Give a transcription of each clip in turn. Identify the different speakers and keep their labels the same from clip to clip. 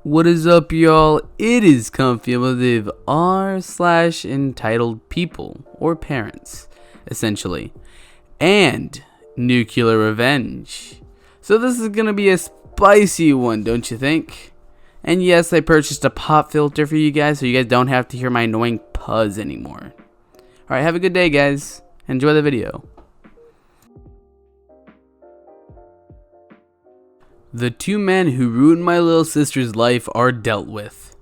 Speaker 1: What is up, y'all? It is Comfy with r/entitled people or parents, essentially, and nuclear revenge. So this is gonna be a spicy one, don't you think? And yes, I purchased a pop filter for you guys, so you guys don't have to hear my annoying puzz anymore. All right, have a good day, guys. Enjoy the video. The two men who ruined my little sister's life are dealt with.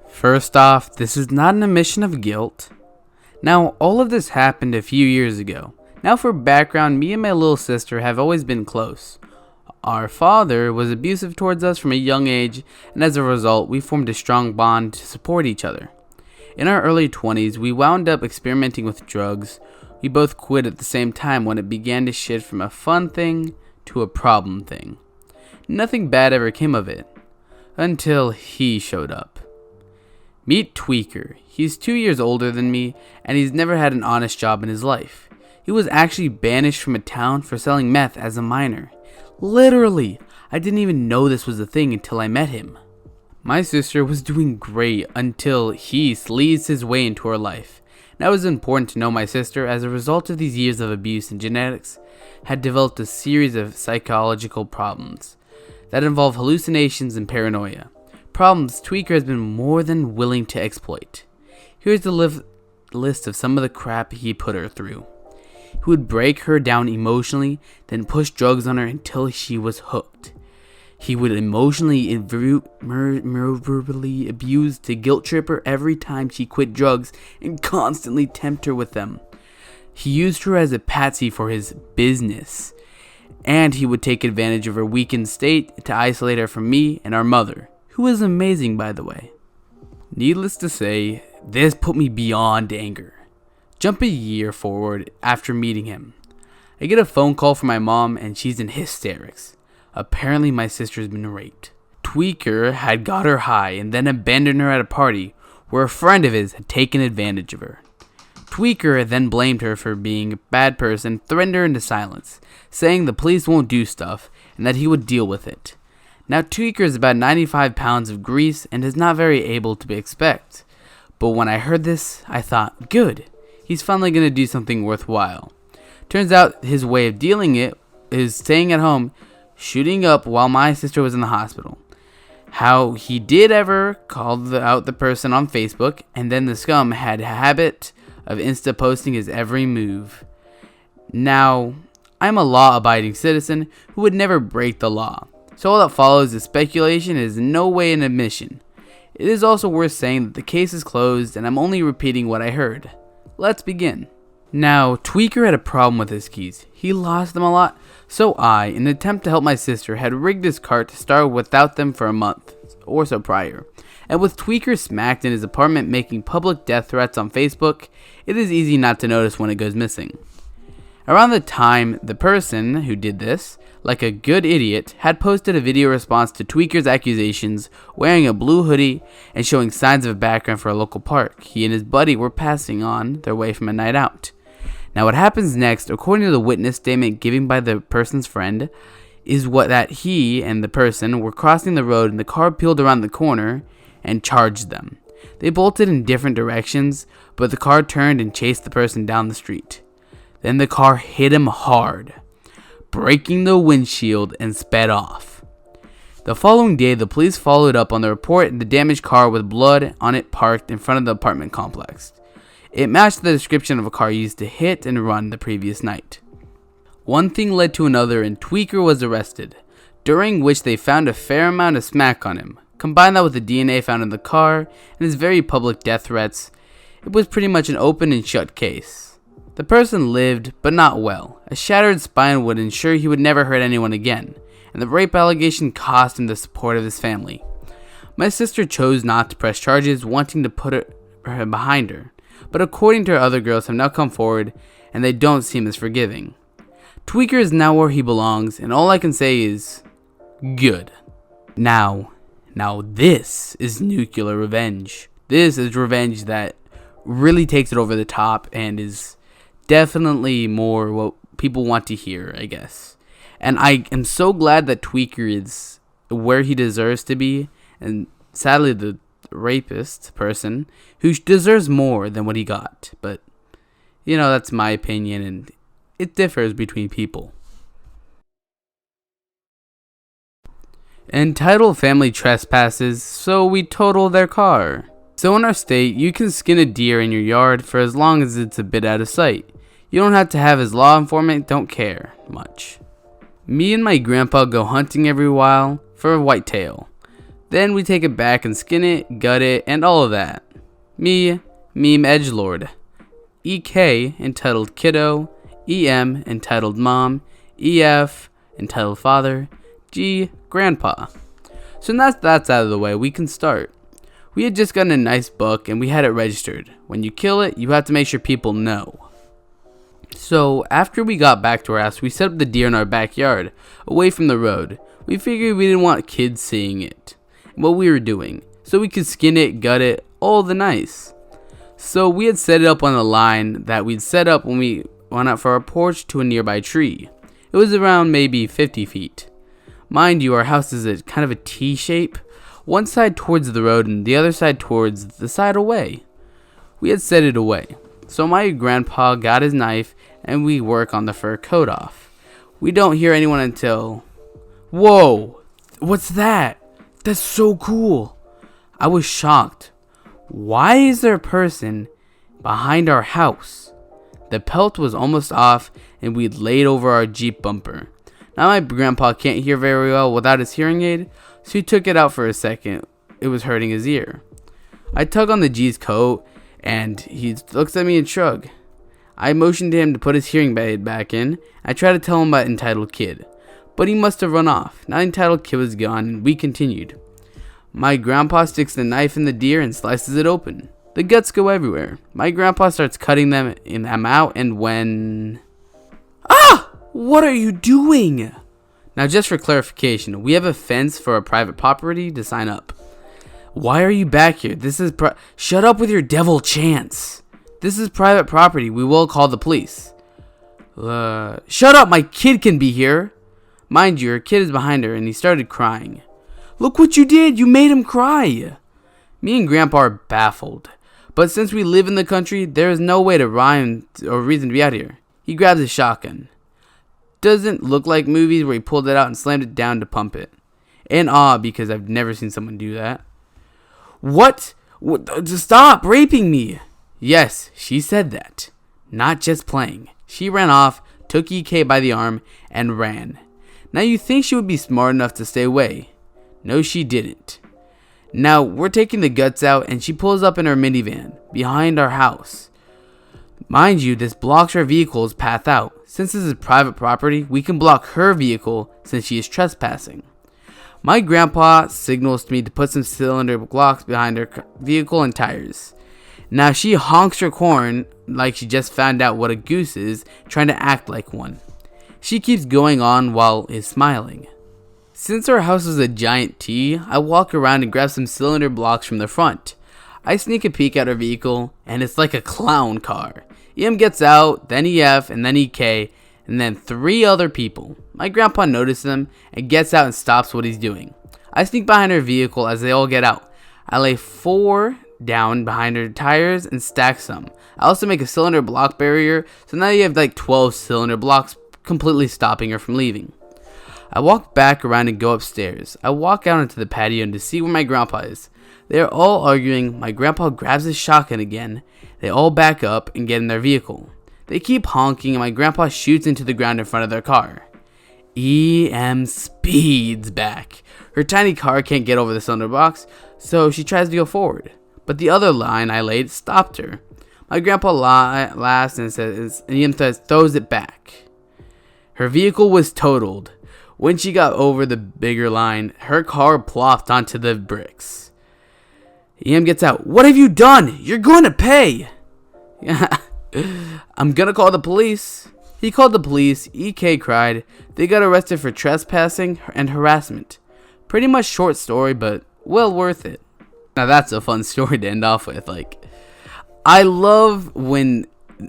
Speaker 1: First off, this is not an admission of guilt. Now, all of this happened a few years ago. Now for background, me and my little sister have always been close. Our father was abusive towards us from a young age, and as a result, we formed a strong bond to support each other. In our early 20s, we wound up experimenting with drugs. We both quit at the same time when it began to shift from a fun thing to a problem thing. Nothing bad ever came of it, until he showed up. Meet Tweaker. He's 2 years older than me, and he's never had an honest job in his life. He was actually banished from a town for selling meth as a minor. Literally, I didn't even know this was a thing until I met him. My sister was doing great until he sleazed his way into her life. Now it was important to know my sister, as a result of these years of abuse and genetics, had developed a series of psychological problems that involve hallucinations and paranoia. Problems Tweaker has been more than willing to exploit. Here's the list of some of the crap he put her through. He would break her down emotionally, then push drugs on her until she was hooked. He would emotionally verbally abuse to guilt trip her every time she quit drugs and constantly tempt her with them. He used her as a patsy for his business, and he would take advantage of her weakened state to isolate her from me and our mother, who was amazing, by the way. Needless to say, this put me beyond anger. Jump a year forward after meeting him. I get a phone call from my mom, and she's in hysterics. Apparently my sister's been raped. Tweaker had got her high and then abandoned her at a party where a friend of his had taken advantage of her. Tweaker then blamed her for being a bad person, threatened her into silence, saying the police won't do stuff and that he would deal with it. Now Tweaker is about 95 pounds of grease and is not very able to expect. But when I heard this, I thought, good, he's finally going to do something worthwhile. Turns out his way of dealing it is staying at home, shooting up while my sister was in the hospital. How he did ever call out the person on Facebook, and then the scum had a habit of insta posting his every move. Now, I'm a law-abiding citizen who would never break the law, so all that follows is speculation and is in no way an admission. It is also worth saying that the case is closed and I'm only repeating what I heard. Let's begin. Now, Tweaker had a problem with his keys. He lost them a lot, so I, in an attempt to help my sister, had rigged his cart to start without them for a month or so prior. And with Tweaker smacked in his apartment making public death threats on Facebook, it is easy not to notice when it goes missing. Around the time the person who did this, like a good idiot, had posted a video response to Tweaker's accusations, wearing a blue hoodie and showing signs of a background for a local park. He and his buddy were passing on their way from a night out. Now what happens next, according to the witness statement given by the person's friend, is that he and the person were crossing the road and the car peeled around the corner and charged them. They bolted in different directions, but the car turned and chased the person down the street. Then the car hit him hard, breaking the windshield, and sped off. The following day, the police followed up on the report and the damaged car with blood on it parked in front of the apartment complex. It matched the description of a car used to hit and run the previous night. One thing led to another and Tweaker was arrested, during which they found a fair amount of smack on him. Combine that with the DNA found in the car and his very public death threats, it was pretty much an open and shut case. The person lived, but not well. A shattered spine would ensure he would never hurt anyone again, and the rape allegation cost him the support of his family. My sister chose not to press charges, wanting to put her behind her, but according to her, other girls have now come forward, and they don't seem as forgiving. Tweaker is now where he belongs, and all I can say is, good. Now this is nuclear revenge. This is revenge that really takes it over the top and is definitely more what people want to hear, I guess. And I am so glad that Tweaker is where he deserves to be and sadly the rapist person who deserves more than what he got. But that's my opinion, and it differs between people. Entitled family trespasses, so we total their car. So in our state, you can skin a deer in your yard for as long as it's a bit out of sight. You don't have to have his law informant, don't care much. Me and my grandpa go hunting every while for a whitetail. Then we take it back and skin it, gut it, and all of that. Me, meme edgelord. EK, entitled kiddo. EM, entitled mom. EF, entitled father. G, grandpa. So now that's out of the way, we can start. We had just gotten a nice buck and we had it registered. When you kill it, you have to make sure people know. So after we got back to our house, we set up the deer in our backyard, away from the road. We figured we didn't want kids seeing it, what we were doing, so we could skin it, gut it, all the nice. So we had set it up on a line that we'd set up when we went out for our porch to a nearby tree. It was around maybe 50 feet. Mind you, our house is a kind of a T shape, one side towards the road and the other side towards the side away. We had set it away. So my grandpa got his knife and we work on the fur coat off. We don't hear anyone until... Whoa! What's that? That's so cool! I was shocked. Why is there a person behind our house? The pelt was almost off and we'd laid over our Jeep bumper. Now my grandpa can't hear very well without his hearing aid, so he took it out for a second. It was hurting his ear. I tug on the G's coat and he looks at me and shrugs. I motioned to him to put his hearing aid back in. I tried to tell him about Entitled Kid, but he must have run off. Now Entitled Kid was gone and we continued. My grandpa sticks the knife in the deer and slices it open. The guts go everywhere. My grandpa starts cutting them out and when... Ah! What are you doing? Now just for clarification, we have a fence for a private property to sign up. Why are you back here? This is Shut up with your devil chants. This is private property. We will call the police. Shut up, my kid can be here. Mind you, her kid is behind her and he started crying. Look what you did, you made him cry. Me and Grandpa are baffled. But since we live in the country, there is no way to rhyme or reason to be out here. He grabs his shotgun. Doesn't look like movies where he pulled it out and slammed it down to pump it. In awe because I've never seen someone do that. What? Stop raping me. Yes, she said that. Not just playing. She ran off, took EK by the arm, and ran. Now you think she would be smart enough to stay away. No, she didn't. Now we're taking the guts out and she pulls up in her minivan behind our house. Mind you, this blocks our vehicle's path out. Since this is private property, we can block her vehicle since she is trespassing. My grandpa signals to me to put some cylinder blocks behind her vehicle and tires. Now she honks her horn like she just found out what a goose is, trying to act like one. She keeps going on while is smiling. Since our house is a giant T, I walk around and grab some cylinder blocks from the front. I sneak a peek at her vehicle, and it's like a clown car. EM gets out, then EF, and then EK, and then 3 other people. My grandpa notices them and gets out and stops what he's doing. I sneak behind her vehicle as they all get out. I lay 4 down behind her tires and stack some. I also make a cylinder block barrier, so now you have like 12 cylinder blocks completely stopping her from leaving. I walk back around and go upstairs. I walk out into the patio to see where my grandpa is. They are all arguing. My grandpa grabs his shotgun again. They all back up and get in their vehicle. They keep honking and my grandpa shoots into the ground in front of their car. EM speeds back. Her tiny car can't get over the cylinder box, so she tries to go forward. But the other line I laid stopped her. My grandpa laughs and EM throws it back. Her vehicle was totaled. When she got over the bigger line, her car plopped onto the bricks. EM gets out. What have you done? You're going to pay. I'm going to call the police. He called the police. EK cried. They got arrested for trespassing and harassment. Pretty much short story, but well worth it. Now that's a fun story to end off with. I love when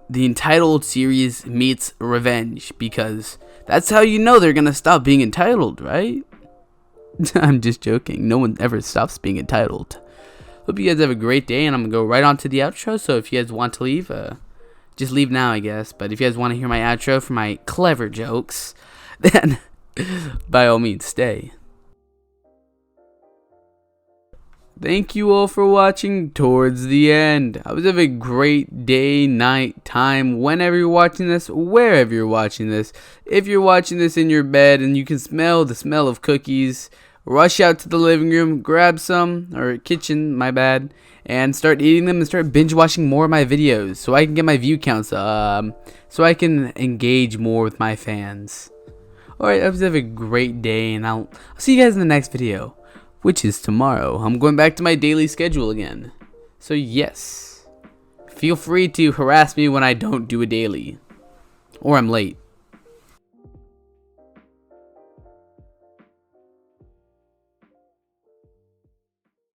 Speaker 1: the Entitled series meets Revenge because that's how you know they're going to stop being entitled, right? I'm just joking. No one ever stops being entitled. Hope you guys have a great day, and I'm gonna go right on to the outro. So if you guys want to leave, just leave now, I guess. But if you guys want to hear my outro for my clever jokes, then by all means, stay. Thank you all for watching towards the end. I hope you have a great day, night, time, whenever you're watching this, wherever you're watching this. If you're watching this in your bed and you can smell the smell of cookies, rush out to the living room, grab some, or kitchen, my bad, and start eating them and start binge watching more of my videos so I can get my view counts up, so I can engage more with my fans. Alright, I hope you have a great day, and I'll see you guys in the next video, which is tomorrow. I'm going back to my daily schedule again. So yes, feel free to harass me when I don't do a daily, or I'm late.